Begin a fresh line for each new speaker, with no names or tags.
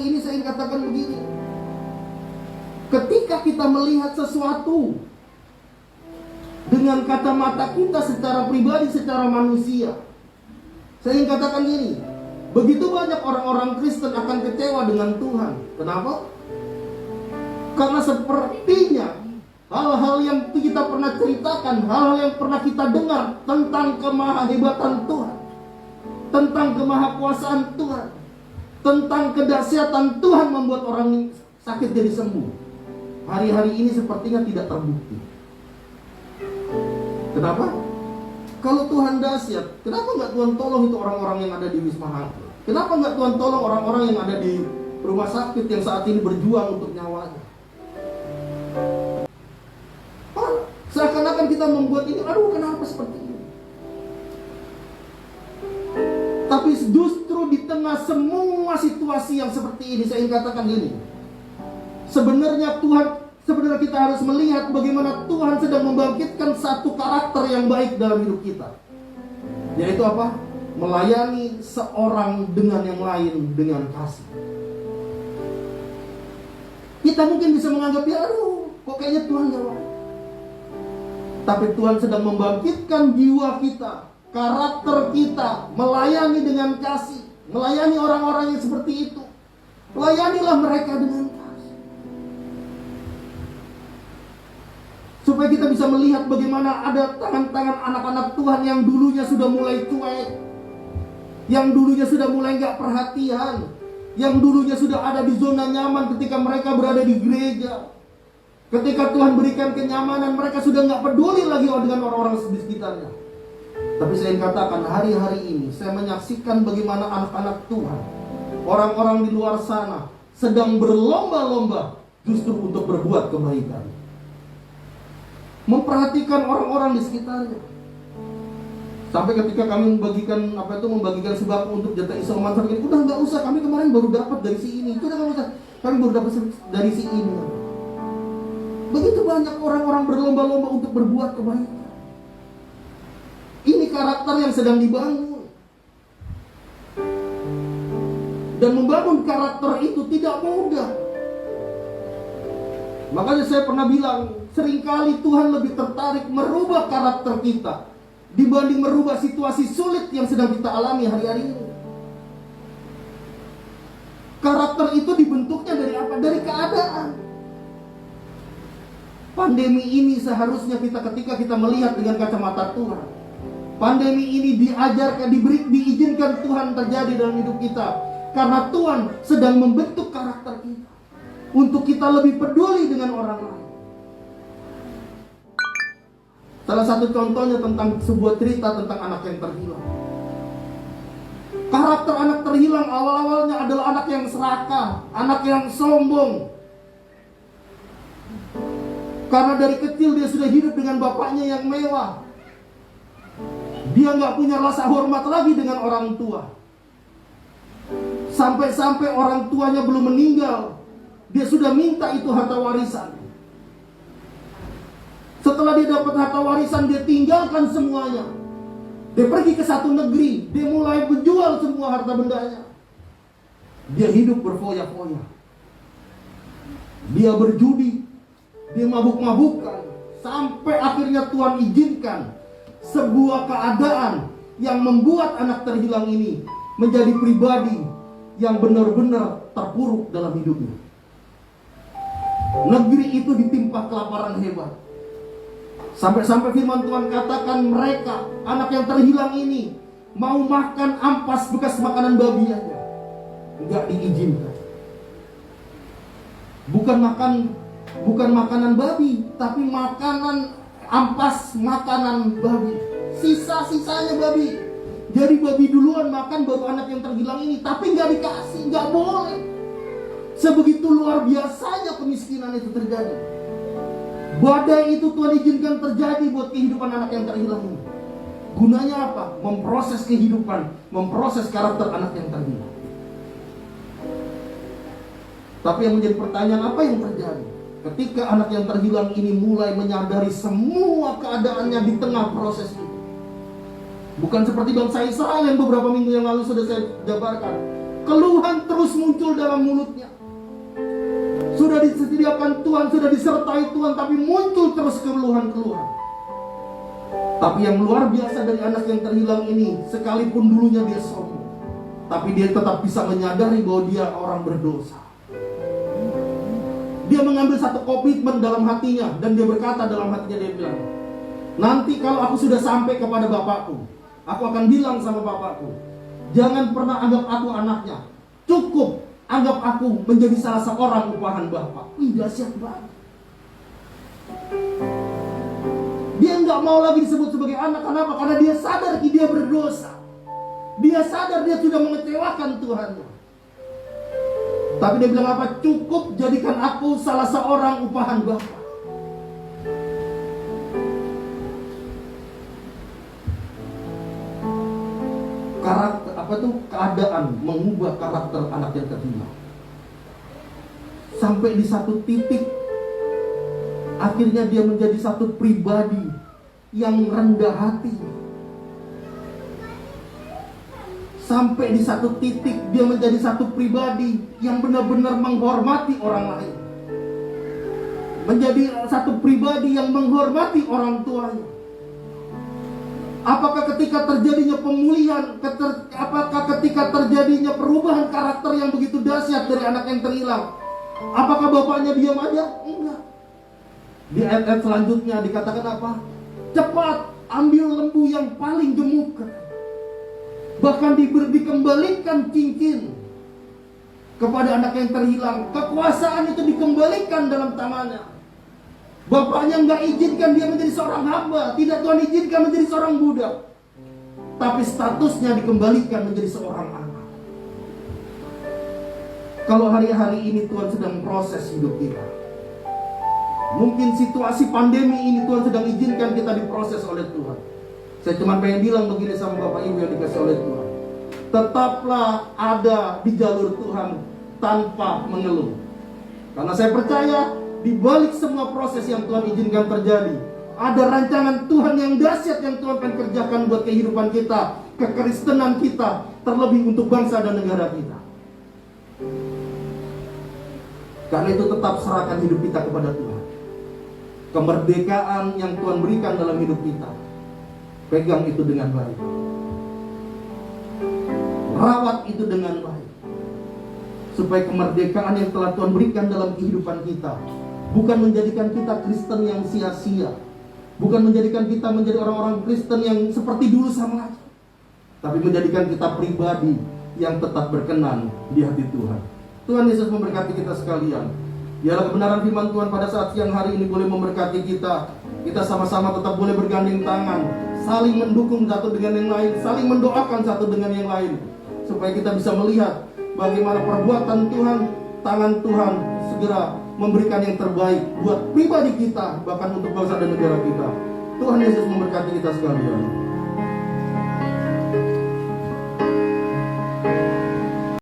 hari ini saya ingin katakan begini. Ketika kita melihat sesuatu dengan kacamata kita secara pribadi, secara manusia, saya ingin katakan gini, begitu banyak orang-orang Kristen akan kecewa dengan Tuhan. Kenapa? Karena sepertinya hal-hal yang kita pernah ceritakan, hal-hal yang pernah kita dengar tentang kemahahebatan Tuhan, tentang kemahakuasaan Tuhan, tentang kedahsyatan Tuhan membuat orang sakit jadi sembuh, hari-hari ini sepertinya tidak terbukti. Kenapa? Kalau Tuhan dahsyat, kenapa nggak Tuhan tolong itu orang-orang yang ada di Wisma Atlet? Kenapa nggak Tuhan tolong orang-orang yang ada di rumah sakit yang saat ini berjuang untuk nyawanya? Seakan-akan kita membuat ini, aduh kenapa seperti ini? Tapi justru di tengah semua situasi yang seperti ini, saya ingin katakan gini, sebenarnya kita harus melihat bagaimana Tuhan sedang membangkitkan satu karakter yang baik dalam hidup kita. Yaitu apa? Melayani seorang dengan yang lain dengan kasih. Kita mungkin bisa menganggap, ya aduh, kok kayaknya Tuhan jawab. Tapi Tuhan sedang membangkitkan jiwa kita, karakter kita, melayani dengan kasih, melayani orang-orang yang seperti itu. Layanilah mereka dengan kasih, supaya kita bisa melihat bagaimana ada tangan-tangan anak-anak Tuhan yang dulunya sudah mulai cuek, yang dulunya sudah mulai gak perhatian, yang dulunya sudah ada di zona nyaman ketika mereka berada di gereja. Ketika Tuhan berikan kenyamanan, mereka sudah gak peduli lagi dengan orang-orang di sekitarnya. Tapi saya katakan hari-hari ini saya menyaksikan bagaimana anak-anak Tuhan, orang-orang di luar sana sedang berlomba-lomba justru untuk berbuat kebaikan, memperhatikan orang-orang di sekitarnya. Sampai ketika kami membagikan sembako untuk jatah isoman, udah nggak usah, kami kemarin baru dapat dari si ini, itu udah nggak usah, kami baru dapat dari si ini. Begitu banyak orang-orang berlomba-lomba untuk berbuat kebaikan. Ini karakter yang sedang dibangun. Dan membangun karakter itu tidak mudah. Makanya saya pernah bilang, seringkali Tuhan lebih tertarik merubah karakter kita dibanding merubah situasi sulit yang sedang kita alami hari-hari ini. Karakter itu dibentuknya dari apa? Dari keadaan. Pandemi ini seharusnya ketika kita melihat dengan kacamata Tuhan, pandemi ini diizinkan Tuhan terjadi dalam hidup kita, karena Tuhan sedang membentuk karakter kita untuk kita lebih peduli dengan orang lain. Salah satu contohnya tentang sebuah cerita tentang anak yang terhilang. Karakter anak terhilang awal-awalnya adalah anak yang serakah, anak yang sombong. Karena dari kecil dia sudah hidup dengan bapaknya yang mewah. Dia nggak punya rasa hormat lagi dengan orang tua. Sampai-sampai orang tuanya belum meninggal, dia sudah minta itu harta warisan. Setelah dia dapat harta warisan, dia tinggalkan semuanya. Dia pergi ke satu negeri, dia mulai menjual semua harta bendanya. Dia hidup berfoya-foya. Dia berjudi, dia mabuk-mabukan, sampai akhirnya Tuhan izinkan sebuah keadaan yang membuat anak terhilang ini menjadi pribadi yang benar-benar terpuruk dalam hidupnya. Negeri itu ditimpa kelaparan hebat. Sampai-sampai firman Tuhan katakan mereka, anak yang terhilang ini, mau makan ampas bekas makanan babi aja nggak diizinkan. Bukan makanan babi, tapi makanan ampas makanan babi, sisa-sisanya babi. Jadi babi duluan makan, baru anak yang terhilang ini, tapi nggak dikasih, nggak boleh. Sebegitu luar biasanya kemiskinan itu terjadi. Badai itu Tuhan izinkan terjadi buat kehidupan anak yang terhilang ini. Gunanya apa? Memproses kehidupan, memproses karakter anak yang terhilang. Tapi yang menjadi pertanyaan, apa yang terjadi ketika anak yang terhilang ini mulai menyadari semua keadaannya di tengah proses itu? Bukan seperti bangsa Israel yang beberapa minggu yang lalu sudah saya jabarkan. Keluhan terus muncul dalam mulutnya. Sudah disediakan Tuhan, sudah disertai Tuhan, tapi muncul terus keluhan-keluhan. Tapi yang luar biasa dari anak yang terhilang ini, sekalipun dulunya dia sombong, tapi dia tetap bisa menyadari bahwa dia orang berdosa. Dia mengambil satu komitmen dalam hatinya, dan dia berkata dalam hatinya, dia bilang, nanti kalau aku sudah sampai kepada bapakku, aku akan bilang sama bapakku, jangan pernah anggap aku anaknya, cukup anggap aku menjadi salah seorang upahan bapak. Dahsyat banget. Dia nggak mau lagi disebut sebagai anak. Kenapa? Karena dia sadar dia berdosa. Dia sadar dia sudah mengecewakan Tuhannya. Tapi dia bilang apa? Cukup jadikan aku salah seorang upahan Bapa. Karakter apa tuh? Keadaan mengubah karakter anak yang terhilang. Sampai di satu titik akhirnya dia menjadi satu pribadi yang rendah hati. Sampai di satu titik dia menjadi satu pribadi yang benar-benar menghormati orang lain. Menjadi satu pribadi yang menghormati orang tuanya. Apakah ketika terjadinya pemulihan, apakah ketika terjadinya perubahan karakter yang begitu dahsyat dari anak yang terhilang, apakah bapaknya diam aja? Enggak. Di ayat-ayat selanjutnya dikatakan apa? Cepat ambil lembu yang paling gemuk. Bahkan dikembalikan cincin kepada anak yang terhilang. Kekuasaan itu dikembalikan dalam tangannya. Bapaknya nggak izinkan dia menjadi seorang hamba. Tidak, Tuhan izinkan menjadi seorang budak. Tapi statusnya dikembalikan menjadi seorang anak. Kalau hari-hari ini Tuhan sedang proses hidup kita, mungkin situasi pandemi ini Tuhan sedang izinkan kita diproses oleh Tuhan. Saya cuma pengen bilang begini sama Bapak Ibu yang dikasih oleh Tuhan. Tetaplah ada di jalur Tuhan tanpa mengeluh. Karena saya percaya di balik semua proses yang Tuhan izinkan terjadi, ada rancangan Tuhan yang dahsyat yang Tuhan akan kerjakan buat kehidupan kita, kekristenan kita, terlebih untuk bangsa dan negara kita. Karena itu tetap serahkan hidup kita kepada Tuhan. Kemerdekaan yang Tuhan berikan dalam hidup kita, pegang itu dengan baik. Rawat itu dengan baik. Supaya kemerdekaan yang telah Tuhan berikan dalam kehidupan kita bukan menjadikan kita Kristen yang sia-sia, bukan menjadikan kita menjadi orang-orang Kristen yang seperti dulu sama aja, tapi menjadikan kita pribadi yang tetap berkenan di hati Tuhan. Tuhan Yesus memberkati kita sekalian. Biarlah kebenaran firman Tuhan pada saat siang hari ini boleh memberkati kita. Kita sama-sama tetap boleh bergandeng tangan, saling mendukung satu dengan yang lain, saling mendoakan satu dengan yang lain, supaya kita bisa melihat bagaimana perbuatan Tuhan, tangan Tuhan segera memberikan yang terbaik buat pribadi kita, bahkan untuk bangsa dan negara kita. Tuhan Yesus memberkati kita sekalian.